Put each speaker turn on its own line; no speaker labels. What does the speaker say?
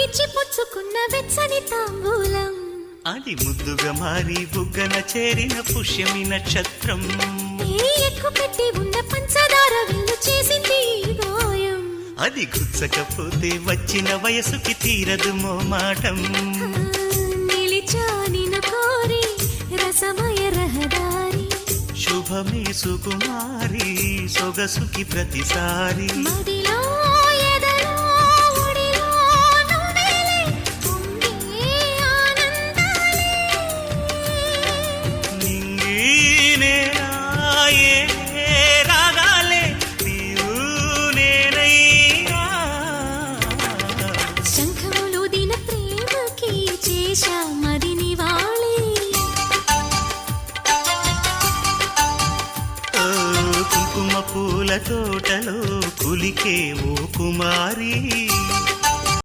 ఇచ్చి పుచ్చుకున్న వెచ్చని తాంబూలం
అది ముద్దుగా మారి బుగ్గన చేరిన పుష్యమి నక్షత్రం
ఎక్కు పెట్టి ఉన్న పంచదార విల్లు చేసింది గాయం
అది గుచ్చకపోతే వచ్చిన వయసుకి తీరదు మోమాటం
నిలిచా నిన్ను కోరి రసమయ రహదారి
శుభమే సుకుమారి సొగసుకి ప్రతిసారి
మదిలో ఎదలో ఒడిలో నువ్వేలే పొంగే ఆనందాలే
నింగి నేరాయే రాగాలే నీవు నేనైనా
శంఖములు దిన ప్రేమకి చేశా మదిని వాళి
కుంకుమ పూల తోటలో కులికే ఓ కుమారి